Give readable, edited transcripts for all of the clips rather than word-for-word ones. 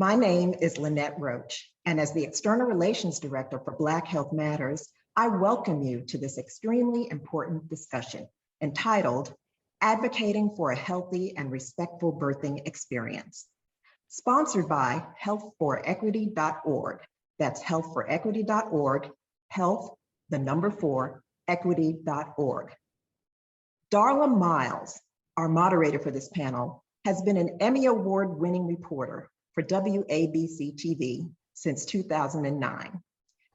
My name is Lynette Roach, and as the External Relations Director for Black Health Matters, I welcome you to this extremely important discussion entitled Advocating for a Healthy and Respectful Birthing Experience, sponsored by healthforequity.org. That's healthforequity.org, health, the number 4, equity.org. Darla Miles, our moderator for this panel, has been an Emmy-Award winning reporter for WABC-TV since 2009.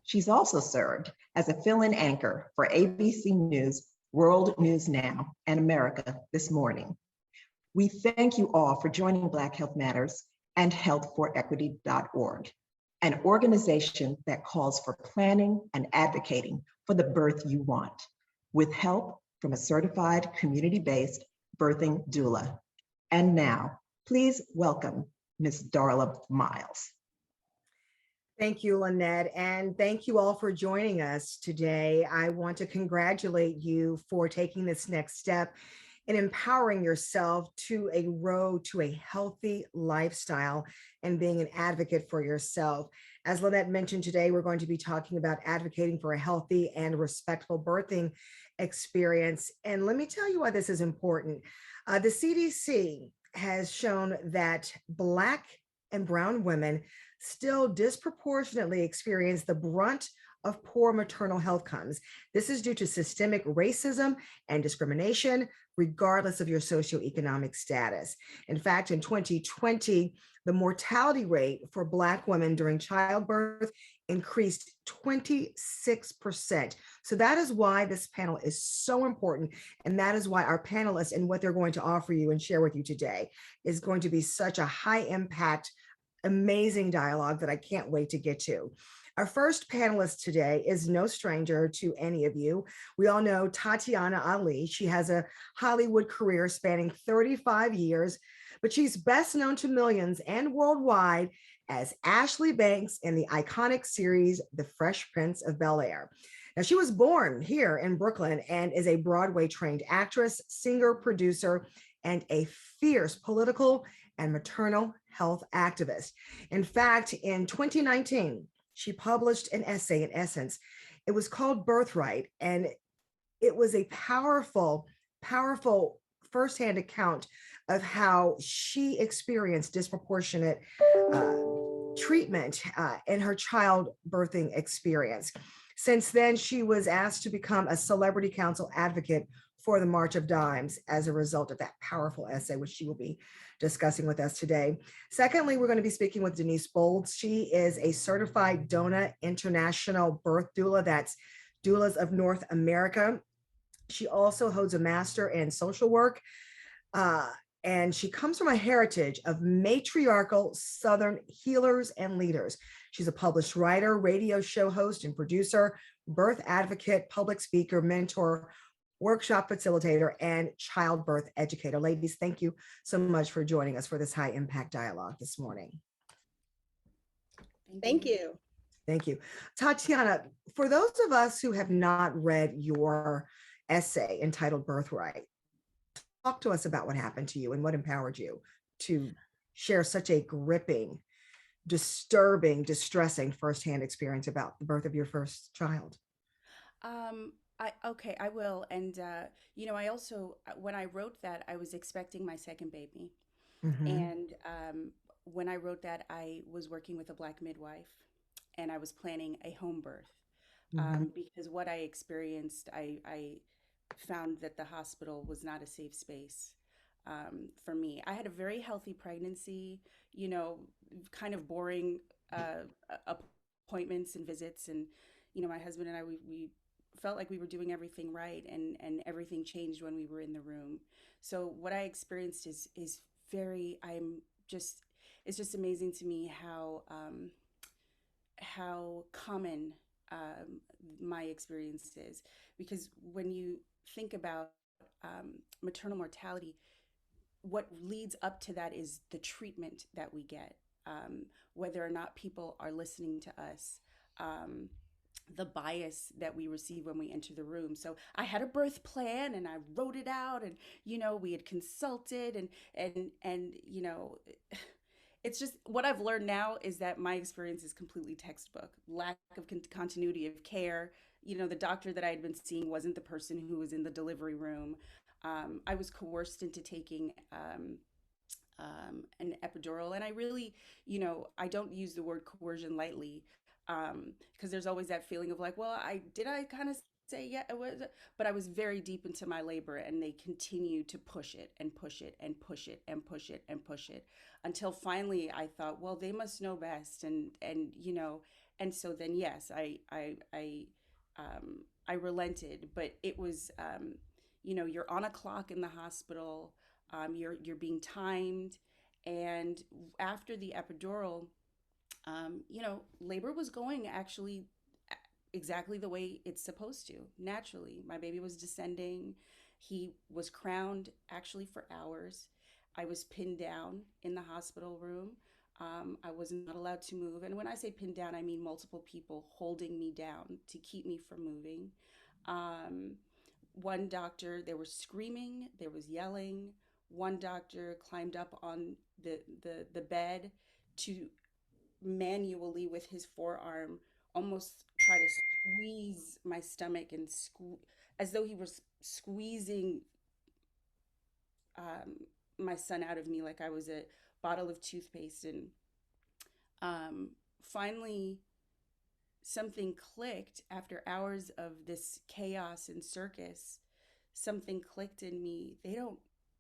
She's also served as a fill-in anchor for ABC News, World News Now, and America This Morning. We thank you all for joining Black Health Matters and healthforequity.org, an organization that calls for planning and advocating for the birth you want, with help from a certified community-based birthing doula. And now, please welcome Ms. Darla Miles. Thank you, Lynette, and thank you all for joining us today. I want to congratulate you for taking this next step in empowering yourself to a road to a healthy lifestyle and being an advocate for yourself. As Lynette mentioned today, we're going to be talking about advocating for a healthy and respectful birthing experience. And let me tell you why this is important. The CDC has shown that Black and brown women still disproportionately experience the brunt of poor maternal health outcomes. This is due to systemic racism and discrimination, regardless of your socioeconomic status. In fact, in 2020, the mortality rate for Black women during childbirth increased 26%. So that is why this panel is so important. And that is why our panelists and what they're going to offer you and share with you today is going to be such a high impact, amazing dialogue that I can't wait to get to. Our first panelist today is no stranger to any of you. We all know Tatyana Ali. She has a Hollywood career spanning 35 years, but she's best known to millions and worldwide as Ashley Banks in the iconic series, The Fresh Prince of Bel-Air. Now, she was born here in Brooklyn and is a Broadway trained actress, singer, producer, and a fierce political and maternal health activist. In fact, in 2019, she published an essay in Essence. It was called Birthright, and it was a powerful, powerful firsthand account of how she experienced disproportionate treatment in her childbirthing experience. Since then, she was asked to become a Celebrity Council advocate for the March of Dimes as a result of that powerful essay, which she will be discussing with us today. Secondly, we're going to be speaking with Denise Bolds. She is a certified DONA International Birth Doula, that's Doulas of North America. She also holds a master in social work, and she comes from a heritage of matriarchal Southern healers and leaders. She's a published writer, radio show host and producer, birth advocate, public speaker, mentor, workshop facilitator, and childbirth educator. Ladies, thank you so much for joining us for this high impact dialogue this morning. Thank you. Thank you. Tatyana, for those of us who have not read your essay entitled Birthright, talk to us about what happened to you and what empowered you to share such a gripping, disturbing, distressing firsthand experience about the birth of your first child. I will. And, I also, when I wrote that, I was expecting my second baby. Mm-hmm. And when I wrote that, I was working with a Black midwife and I was planning a home birth. Mm-hmm. Because what I experienced, I found that the hospital was not a safe space for me. I had a very healthy pregnancy, kind of boring appointments and visits. And, my husband and I, we felt like we were doing everything right, and everything changed when we were in the room. So what I experienced is very, it's just amazing to me how common my experience is, because when you think about maternal mortality, what leads up to that is the treatment that we get, whether or not people are listening to us, the bias that we receive when we enter the room. So I had a birth plan and I wrote it out, and we had consulted, and it's just what I've learned now is that my experience is completely textbook. Lack of continuity of care. You know, the doctor that I had been seeing wasn't the person who was in the delivery room. I was coerced into taking an epidural, and I really, I don't use the word coercion lightly, because there's always that feeling of like, well, I kind of say yeah, it was, but I was very deep into my labor, and they continued to push it and push it and push it and push it and push it until finally I thought, well, they must know best, and so then yes, I relented, but it was, you're on a clock in the hospital, you're being timed, and after the epidural, labor was going actually exactly the way it's supposed to, naturally. My baby was descending. He was crowned actually for hours. I was pinned down in the hospital room. I was not allowed to move. And when I say pinned down, I mean multiple people holding me down to keep me from moving. Um, One doctor, there was screaming, there was yelling. One doctor climbed up on the bed to manually with his forearm almost try to squeeze my stomach and as though he was squeezing um, my son out of me like I was a bottle of toothpaste. And um, finally, something clicked after hours of this chaos and circus. Something clicked in me.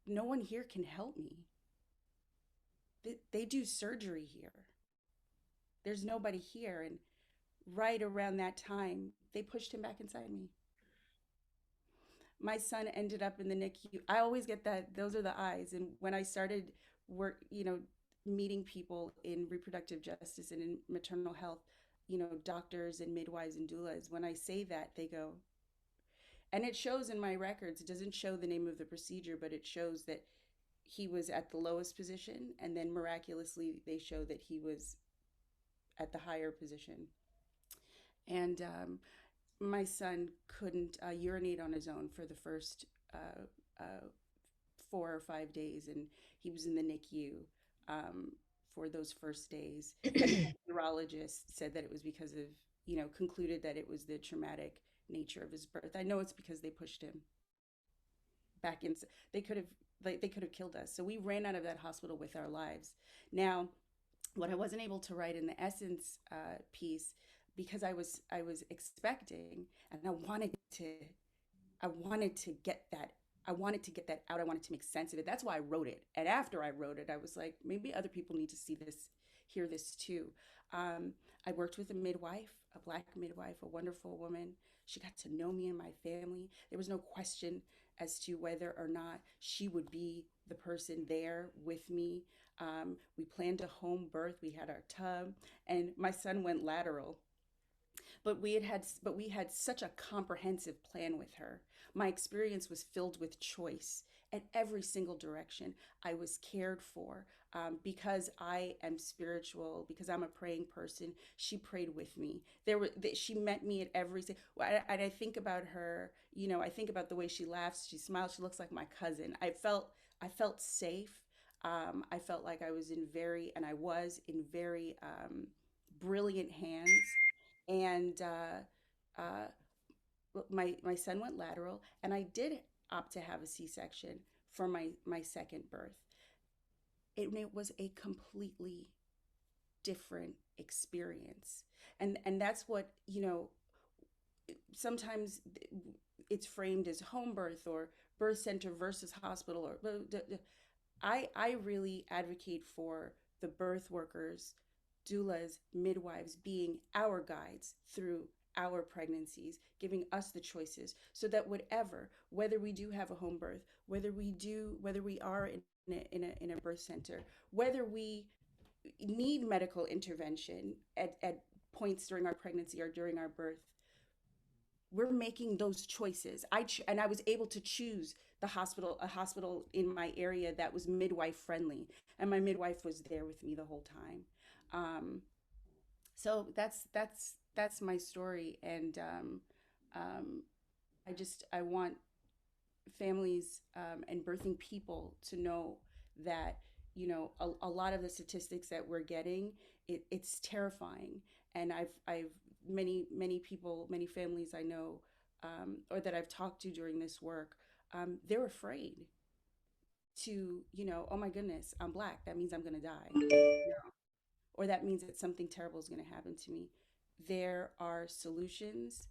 No one here can help me. They do surgery here. There's nobody here. And right around that time, they pushed him back inside me. My son ended up in the NICU. I always get that. Those are the eyes. And when I started work, meeting people in reproductive justice and in maternal health, doctors and midwives and doulas, when I say that, they go, and it shows in my records. It doesn't show the name of the procedure, but it shows that he was at the lowest position, and then miraculously they show that he was at the higher position. And my son couldn't urinate on his own for the first 4 or 5 days, and he was in the NICU for those first days. And the neurologist said that it was because of, concluded that it was the traumatic nature of his birth. I know it's because they pushed him back in. They could have, they could have killed us. So we ran out of that hospital with our lives. Now, what I wasn't able to write in the essence piece, because I was expecting, and I wanted to get that. I wanted to get that out. I wanted to make sense of it. That's why I wrote it. And after I wrote it, I was like, maybe other people need to see this, hear this too. I worked with a midwife, a Black midwife, a wonderful woman. She got to know me and my family. There was no question as to whether or not she would be the person there with me. We planned a home birth. We had our tub, and my son went lateral. But we had such a comprehensive plan with her. My experience was filled with choice at every single direction. I was cared for, because I am spiritual, because I'm a praying person. She prayed with me. She met me at every. And I think about her. I think about the way she laughs. She smiles. She looks like my cousin. I felt safe. I felt like I was in very brilliant hands. And uh, my son went lateral, and I did opt to have a C-section for my second birth. It was a completely different experience, and that's what, sometimes it's framed as home birth or birth center versus hospital, or I really advocate for the birth workers, doulas, midwives being our guides through our pregnancies, giving us the choices so that whether we do have a home birth, whether we are in a birth center, whether we need medical intervention at points during our pregnancy or during our birth, we're making those choices. And I was able to choose a hospital in my area that was midwife friendly, and my midwife was there with me the whole time. So that's my story, and I want families and birthing people to know that you know, a lot of the statistics that we're getting, it's terrifying. And I've many people, many families I know, or that I've talked to during this work, they're afraid to, you know, oh my goodness, I'm Black. That means I'm going to die. Or that means that something terrible is going to happen to me. There are solutions,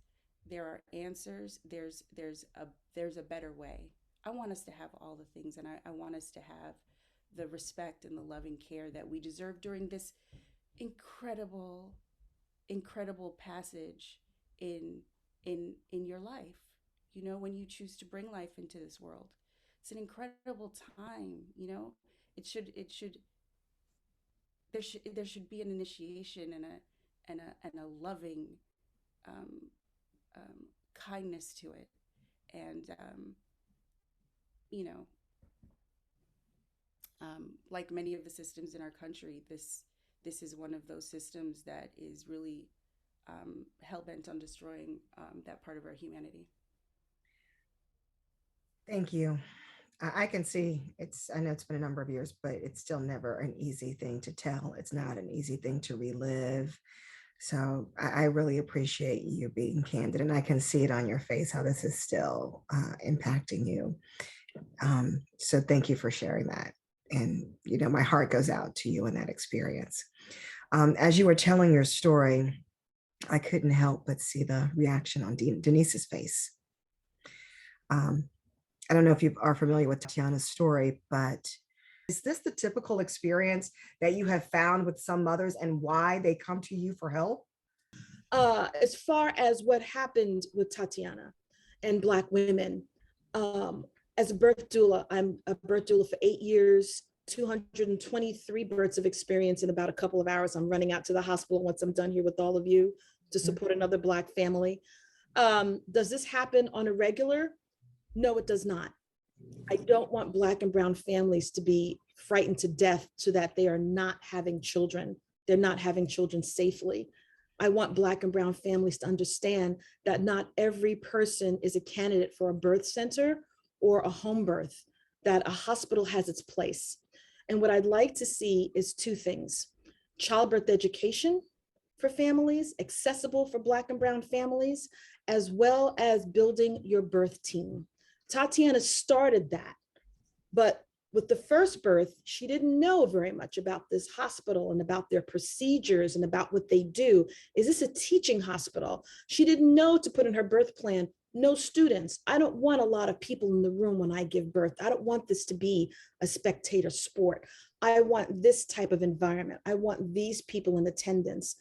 there are answers, there's a better way. I want us to have all the things, and I want us to have the respect and the loving care that we deserve during this incredible, incredible passage in in your life. You know, when you choose to bring life into this world, it's an incredible time. You know, it should there should be an initiation and a loving um, kindness to it, and you know, like many of the systems in our country, this is one of those systems that is really hell bent on destroying that part of our humanity. Thank you. I can see I know it's been a number of years, but it's still never an easy thing to tell. It's not an easy thing to relive. So I really appreciate you being candid, and I can see it on your face how this is still impacting you. So thank you for sharing that. And, you know, my heart goes out to you in that experience. As you were telling your story, I couldn't help but see the reaction on Denise's face. I don't know if you are familiar with Tatyana's story, but is this the typical experience that you have found with some mothers, and why they come to you for help? As far as what happened with Tatyana and Black women, as a birth doula, I'm a birth doula for 8 years, 223 births of experience in about a couple of hours. I'm running out to the hospital once I'm done here with all of you to support another Black family. Does this happen on a regular? No, it does not. I don't want Black and brown families to be frightened to death so that they are not having children. They're not having children safely. I want Black and brown families to understand that not every person is a candidate for a birth center or a home birth, that a hospital has its place. And what I'd like to see is two things: childbirth education for families, accessible for Black and brown families, as well as building your birth team. Tatyana started that, but with the first birth, she didn't know very much about this hospital and about their procedures and about what they do. Is this a teaching hospital? She didn't know to put in her birth plan, no students. I don't want a lot of people in the room when I give birth. I don't want this to be a spectator sport. I want this type of environment. I want these people in attendance.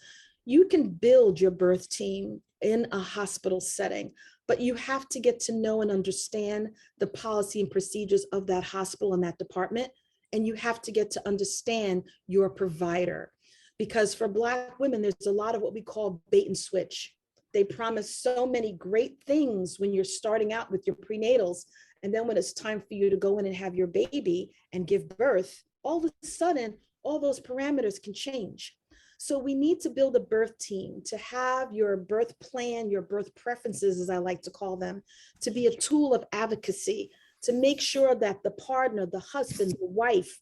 You can build your birth team in a hospital setting, but you have to get to know and understand the policy and procedures of that hospital and that department. And you have to get to understand your provider. Because for Black women, there's a lot of what we call bait and switch. They promise so many great things when you're starting out with your prenatals. And then when it's time for you to go in and have your baby and give birth, all of a sudden, all those parameters can change. So we need to build a birth team, to have your birth plan, your birth preferences, as I like to call them, to be a tool of advocacy, to make sure that the partner, the husband, the wife,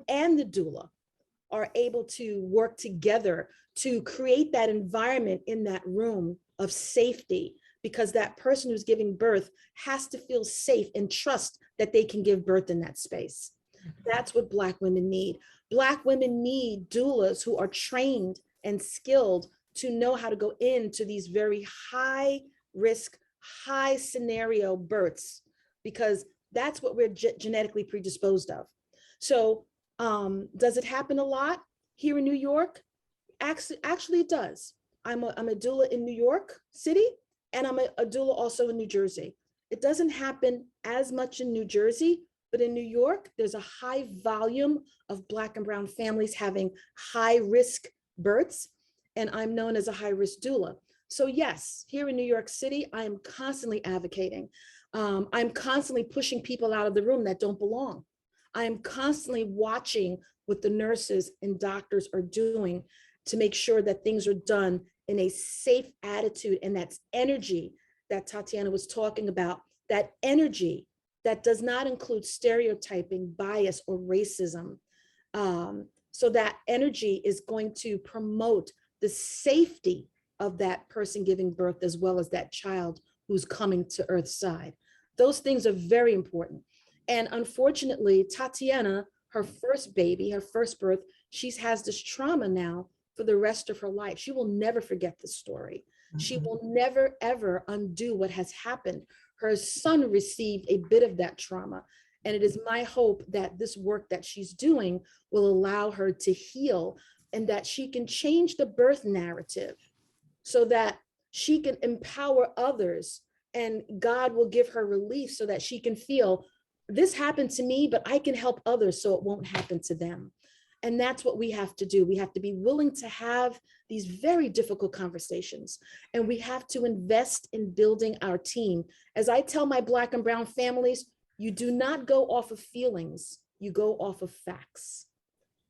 and the doula are able to work together to create that environment in that room of safety, because that person who's giving birth has to feel safe and trust that they can give birth in that space. That's what Black women need. Black women need doulas who are trained and skilled to know how to go into these very high risk, high scenario births, because that's what we're genetically predisposed of. So does it happen a lot here in New York? Actually it does. I'm a doula in New York City, and I'm a doula also in New Jersey. It doesn't happen as much in New Jersey, but in New York, there's a high volume of Black and brown families having high risk births, and I'm known as a high risk doula. So yes, here in New York City, I am constantly advocating. I'm constantly pushing people out of the room that don't belong. I am constantly watching what the nurses and doctors are doing to make sure that things are done in a safe attitude, and that's energy that Tatyana was talking about, that energy that does not include stereotyping, bias, or racism. So that energy is going to promote the safety of that person giving birth, as well as that child who's coming to Earth's side. Those things are very important. And unfortunately, Tatyana, her first baby, her first birth, she has this trauma now for the rest of her life. She will never forget the story. She will never, ever undo what has happened. Her son received a bit of that trauma. And it is my hope that this work that she's doing will allow her to heal, and that she can change the birth narrative so that she can empower others, and God will give her relief so that she can feel, this happened to me, but I can help others so it won't happen to them. And that's what we have to do. We have to be willing to have these very difficult conversations, and we have to invest in building our team. As I tell my Black and brown families, you do not go off of feelings, you go off of facts.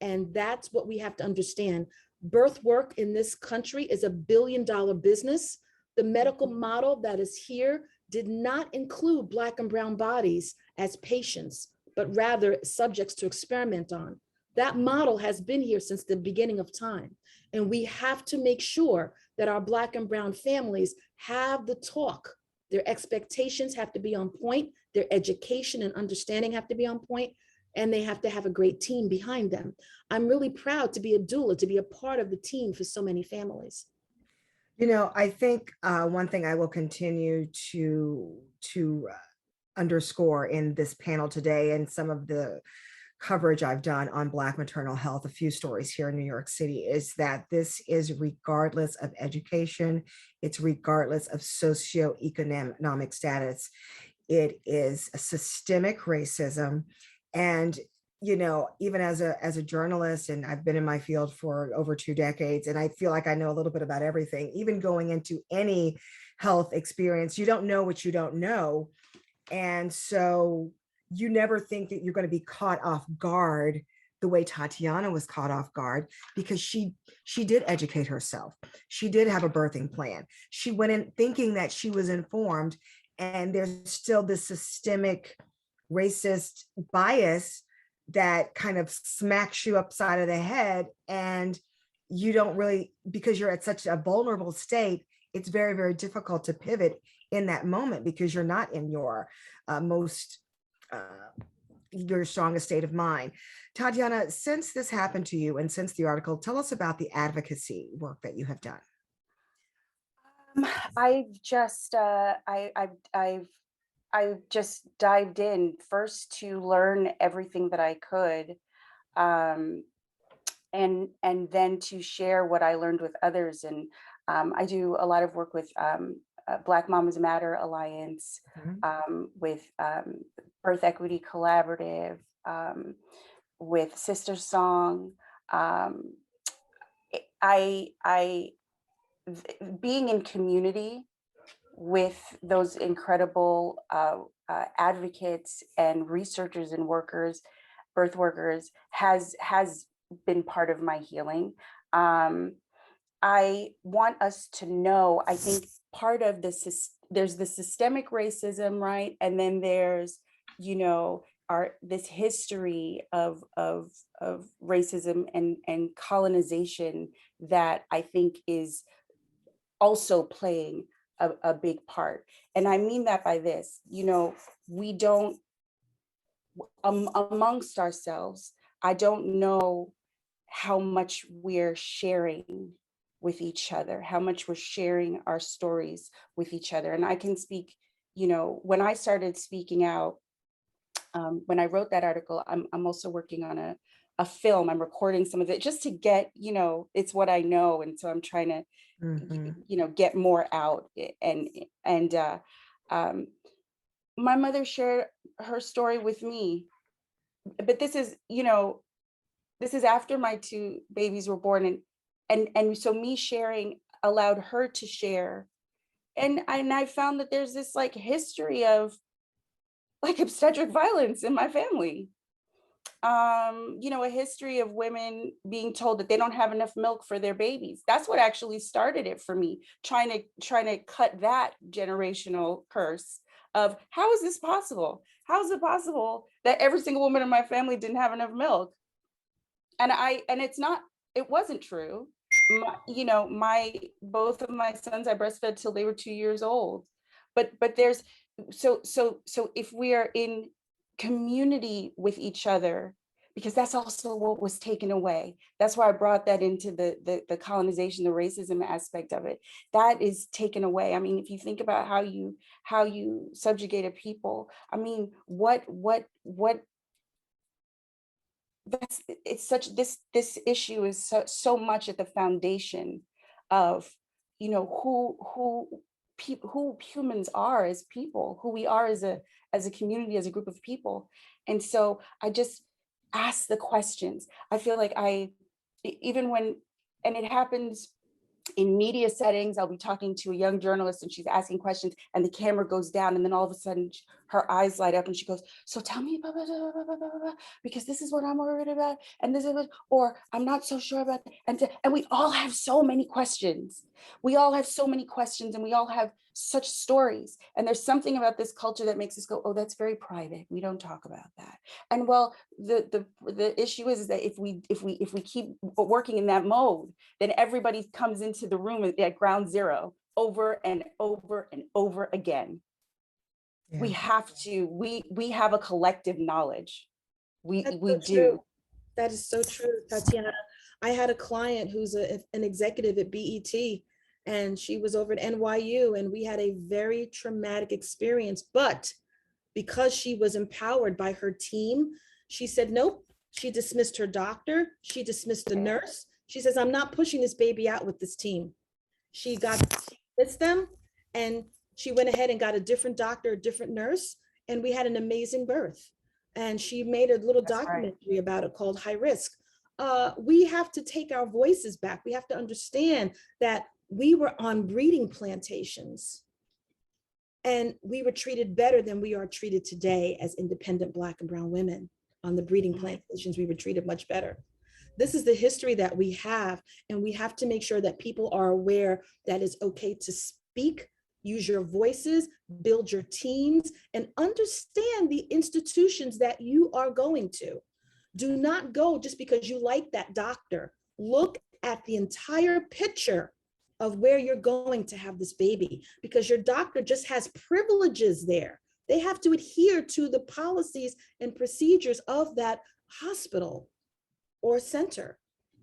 And that's what we have to understand. Birth work in this country is $1 billion business. The medical model that is here did not include Black and brown bodies as patients, but rather subjects to experiment on. That model has been here since the beginning of time. And we have to make sure that our Black and brown families have the talk. Their expectations have to be on point. Their education and understanding have to be on point, and they have to have a great team behind them. I'm really proud to be a doula, to be a part of the team for so many families. You know, I think one thing I will continue to underscore in this panel today, and some of the coverage I've done on Black maternal health, a few stories here in New York City, is that this is regardless of education, it's regardless of socioeconomic status. It is a systemic racism. And, you know, even as a journalist, and I've been in my field for over 2 decades, and I feel like I know a little bit about everything, even going into any health experience, you don't know what you don't know. And so you never think that you're going to be caught off guard the way Tatyana was caught off guard, because she did educate herself. She did have a birthing plan. She went in thinking that she was informed, and there's still this systemic racist bias that kind of smacks you upside of the head, and you don't really, because you're at such a vulnerable state, it's very, very difficult to pivot in that moment, because you're not in your your strongest state of mind. Tatyana, since this happened to you and since the article, tell us about the advocacy work that you have done. I've just I've just dived in first to learn everything that I could, and then to share what I learned with others. And I do a lot of work with Black Mamas Matter Alliance, with Birth Equity Collaborative, with Sister Song. Being in community with those incredible advocates and researchers and workers, birth workers, has been part of my healing. I want us to know, I think part of this, there's the systemic racism, right? And then there's, you know, this history of racism and colonization that I think is also playing a big part. And I mean that by this, you know, we don't, amongst ourselves, I don't know how much we're sharing with each other, how much we're sharing our stories with each other. And I can speak, you know, when I started speaking out, when I wrote that article, I'm also working on a film. I'm recording some of it just to get, you know, it's what I know. And so I'm trying to, you know, get more out. And my mother shared her story with me, but this is, you know, this is after my 2 babies were born, and so me sharing allowed her to share. And I found that there's this like history of like obstetric violence in my family. You know, a history of women being told that they don't have enough milk for their babies. That's what actually started it for me, trying to cut that generational curse of how is this possible? How is it possible that every single woman in my family didn't have enough milk? And it's not, it wasn't true. Both of my sons I breastfed till they were 2 years old. But there's, so if we are in community with each other, because that's also what was taken away. That's why I brought that into the colonization, the racism aspect of it. That is taken away. I mean, if you think about how you subjugate a people, I mean, what that's, it's such, this issue is so much at the foundation of, who humans are as people, who we are as a community, as a group of people. And so I just ask the questions. I feel like even when, and it happens in media settings, I'll be talking to a young journalist and she's asking questions and the camera goes down, and then all of a sudden her eyes light up and she goes, so tell me blah, blah, blah, blah, blah, blah, blah, because this is what I'm worried about, and this is what, or I'm not so sure about that. And we all have so many questions. We all have so many questions, and we all have such stories. And there's something about this culture that makes us go, oh, that's very private. We don't talk about that. And well, the issue is that if we keep working in that mode, then everybody comes into the room at ground zero over and over and over again. Yeah. We have to, we have a collective knowledge. We so do. True. That is so true, Tatiana. I had a client who's an executive at BET, and she was over at NYU, and we had a very traumatic experience, but because she was empowered by her team, she said, nope. She dismissed her doctor. She dismissed the nurse. She says, I'm not pushing this baby out with this team. She dismissed them, and she went ahead and got a different doctor, a different nurse, and we had an amazing birth. And she made a little documentary about it called High Risk. We have to take our voices back. We have to understand that we were on breeding plantations, and we were treated better than we are treated today as independent Black and brown women. On the breeding plantations, we were treated much better. This is the history that we have, and we have to make sure that people are aware that it's okay to speak, use your voices, build your teams, and understand the institutions that you are going to. Do not go just because you like that doctor. Look at the entire picture of where you're going to have this baby, because your doctor just has privileges there. They have to adhere to the policies and procedures of that hospital or center.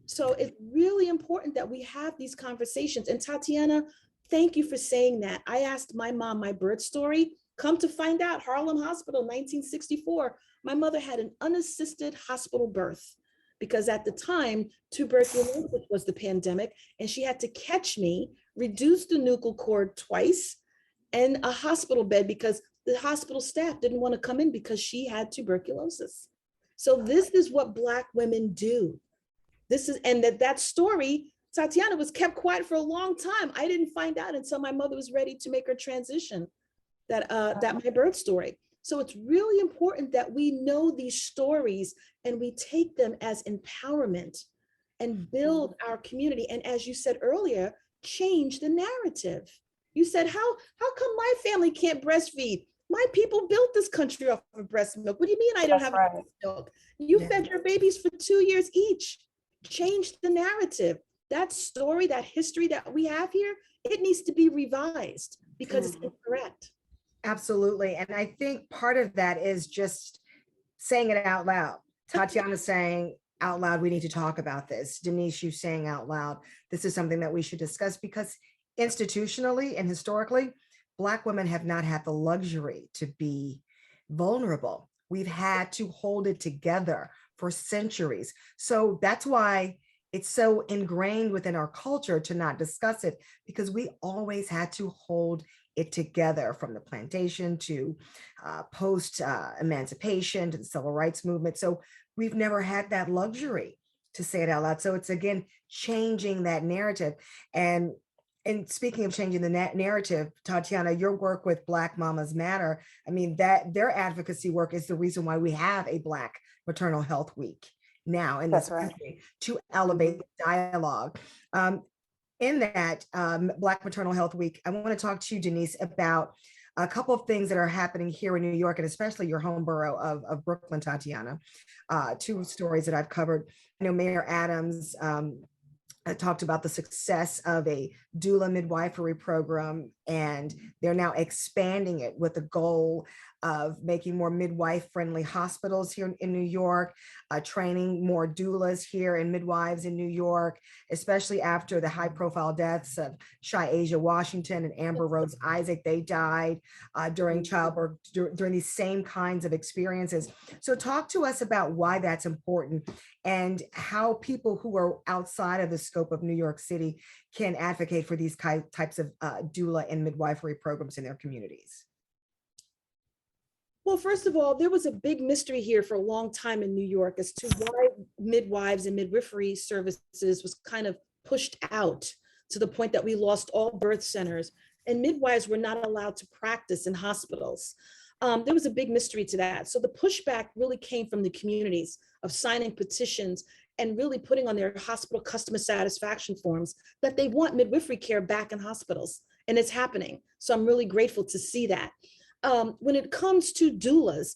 So it's really important that we have these conversations. And Tatyana, thank you for saying that. I asked my mom my birth story. Come to find out, Harlem Hospital, 1964, my mother had an unassisted hospital birth, because at the time, tuberculosis was the pandemic, and she had to catch me, reduce the nuchal cord twice, and a hospital bed because the hospital staff didn't want to come in because she had tuberculosis. So this is what Black women do. This is, and that story, Tatyana, was kept quiet for a long time. I didn't find out until my mother was ready to make her transition, that my birth story. So it's really important that we know these stories and we take them as empowerment and build our community. And as you said earlier, change the narrative. You said, how come my family can't breastfeed? My people built this country off of breast milk. What do you mean I don't have breast milk? You fed your babies for 2 years each. Change the narrative. That story, that history that we have here, it needs to be revised because it's incorrect. Absolutely. And I think part of that is just saying it out loud. Tatyana saying out loud, we need to talk about this. Denise, you saying out loud, this is something that we should discuss, because institutionally and historically, Black women have not had the luxury to be vulnerable. We've had to hold it together for centuries. So that's why it's so ingrained within our culture to not discuss it, because we always had to hold it together, from the plantation to post-emancipation to the civil rights movement. So we've never had that luxury to say it out loud. So it's, again, changing that narrative. And speaking of changing the narrative, Tatyana, your work with Black Mamas Matter, I mean, that their advocacy work is the reason why we have a Black Maternal Health Week now in this country, to elevate the dialogue. In that Black Maternal Health Week, I want to talk to you, Denise, about a couple of things that are happening here in New York, and especially your home borough of Brooklyn, Tatyana. Two stories that I've covered. I know Mayor Adams talked about the success of a doula midwifery program, and they're now expanding it with the goal of making more midwife-friendly hospitals here in New York, training more doulas here and midwives in New York, especially after the high-profile deaths of Shy Asia Washington and Amber Rose Isaac. They died during childbirth, during these same kinds of experiences. So talk to us about why that's important and how people who are outside of the scope of New York City can advocate for these types of doula and midwifery programs in their communities. Well, first of all, there was a big mystery here for a long time in New York as to why midwives and midwifery services was kind of pushed out to the point that we lost all birth centers and midwives were not allowed to practice in hospitals. There was a big mystery to that. So the pushback really came from the communities of signing petitions and really putting on their hospital customer satisfaction forms that they want midwifery care back in hospitals, and it's happening. So I'm really grateful to see that. When it comes to doulas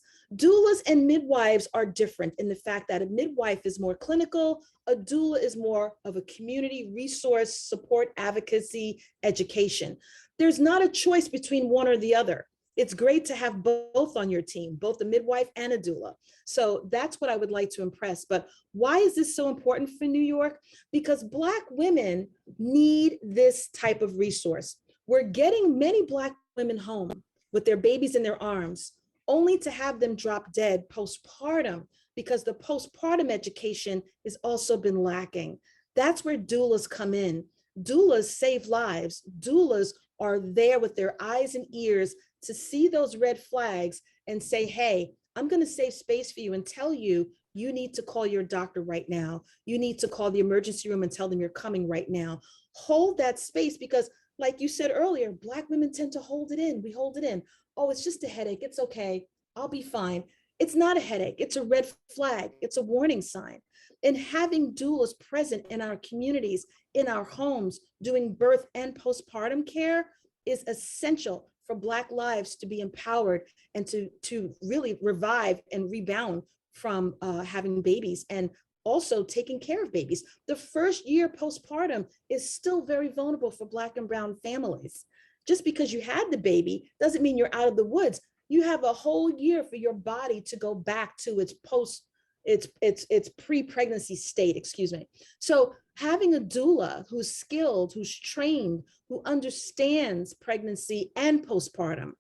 and midwives are different in the fact that a midwife is more clinical, a doula is more of a community resource, support, advocacy, education. There's not a choice between one or the other. It's great to have both on your team, both a midwife and a doula. So that's what I would like to impress. But why is this so important for New York? Because Black women need this type of resource. We're getting many Black women home with their babies in their arms, only to have them drop dead postpartum because the postpartum education has also been lacking. That's where doulas come in. Doulas save lives. Doulas are there with their eyes and ears to see those red flags and say, hey, I'm gonna save space for you and tell you, you need to call your doctor right now. You need to call the emergency room and tell them you're coming right now. Hold that space because like you said earlier, Black women tend to hold it in. We hold it in. Oh, it's just a headache. It's okay. I'll be fine. It's not a headache. It's a red flag. It's a warning sign. And having doulas present in our communities, in our homes, doing birth and postpartum care is essential for Black lives to be empowered and to really revive and rebound from having babies and also taking care of babies. The first year postpartum is still very vulnerable for Black and brown families. Just because you had the baby doesn't mean you're out of the woods. You have a whole year for your body to go back to its pre-pregnancy state, excuse me. So having a doula who's skilled, who's trained, who understands pregnancy and postpartum,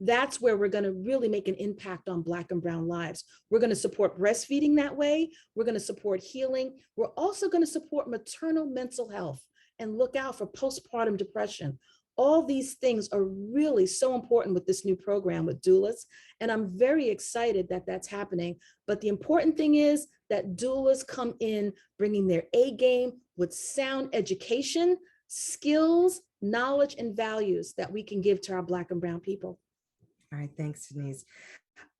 that's where we're going to really make an impact on Black and brown lives. We're going to support breastfeeding that way. We're going to support healing. We're also going to support maternal mental health and look out for postpartum depression. All these things are really so important with this new program with doulas. And I'm very excited that that's happening. But the important thing is that doulas come in bringing their A game with sound education, skills, knowledge, and values that we can give to our Black and brown people. All right, thanks, Denise.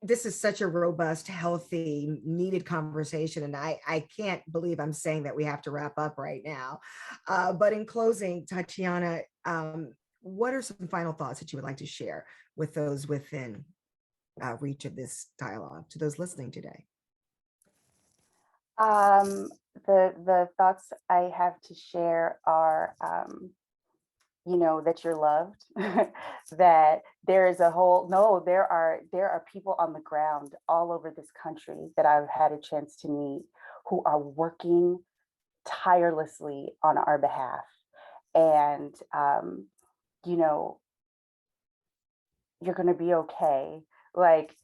This is such a robust, healthy, needed conversation. And I can't believe I'm saying that we have to wrap up right now. But in closing, Tatyana, what are some final thoughts that you would like to share with those within reach of this dialogue, to those listening today? The thoughts I have to share are, you know, that you're loved, that there is a whole, no, there are people on the ground all over this country that I've had a chance to meet who are working tirelessly on our behalf. And, you know, you're going to be okay. Like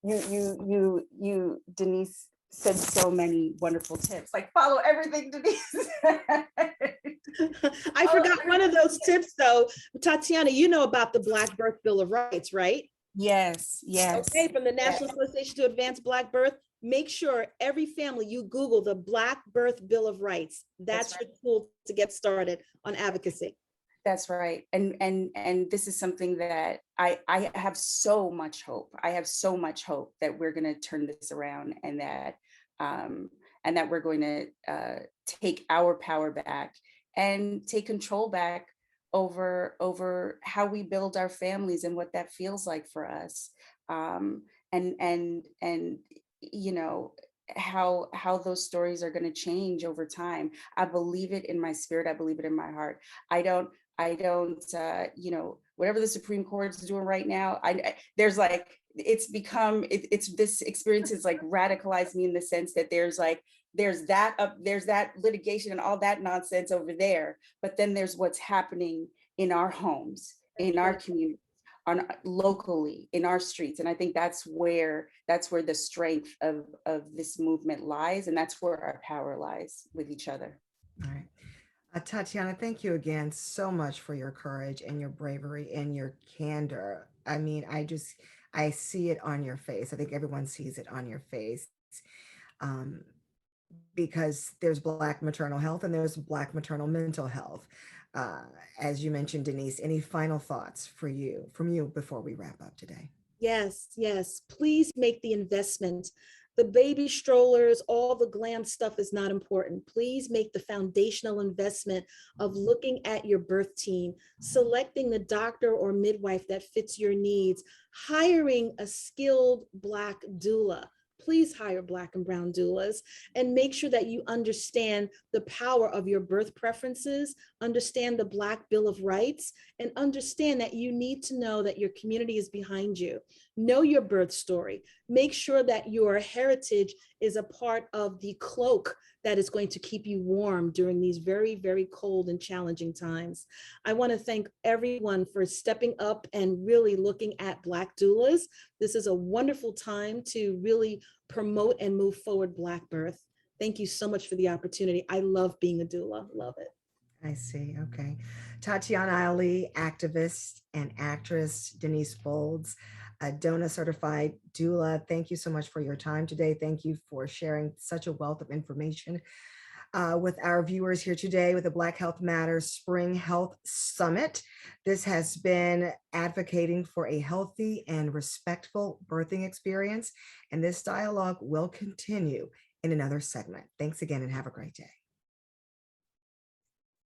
you, Denise said so many wonderful tips, like follow everything Denise. I forgot one of those tips though. Tatyana, you know about the Black Birth Bill of Rights, right? Yes, yes. Okay, from the National Association to Advance Black Birth, make sure every family you Google the Black Birth Bill of Rights. That's your tool to get started on advocacy. That's right. And this is something that I have so much hope. I have so much hope that we're going to turn this around and that we're going to take our power back and take control back over how we build our families and what that feels like for us. And you know, how those stories are going to change over time. I believe it in my spirit. I believe it in my heart. I don't you know, whatever the Supreme Court is doing right now, there's like, it's this experience is like radicalized me in the sense that there's that litigation and all that nonsense over there, but then there's what's happening in our homes, in our community, locally, in our streets. And I think that's where the strength of this movement lies, and that's where our power lies with each other. All right. Tatyana, thank you again so much for your courage and your bravery and your candor. I mean, I see it on your face. I think everyone sees it on your face. Um, because there's Black maternal health and there's Black maternal mental health. Uh, as you mentioned, Denise, any final thoughts from you before we wrap up today? Yes, yes. Please make the investment. The baby strollers, all the glam stuff is not important. Please make the foundational investment of looking at your birth team, selecting the doctor or midwife that fits your needs, hiring a skilled Black doula. Please hire Black and brown doulas, and make sure that you understand the power of your birth preferences, understand the Black Bill of Rights, and understand that you need to know that your community is behind you. Know your birth story. Make sure that your heritage is a part of the cloak that is going to keep you warm during these very, very cold and challenging times. I want to thank everyone for stepping up and really looking at Black doulas. This is a wonderful time to really promote and move forward Black birth. Thank you so much for the opportunity. I love being a doula. Love it. I see. Okay. Tatyana Ali, activist and actress, Denise Bolds, a DONA certified doula. Thank you so much for your time today. Thank you for sharing such a wealth of information with our viewers here today with the Black Health Matters Spring Health Summit. This has been advocating for a healthy and respectful birthing experience, and this dialogue will continue in another segment. Thanks again and have a great day.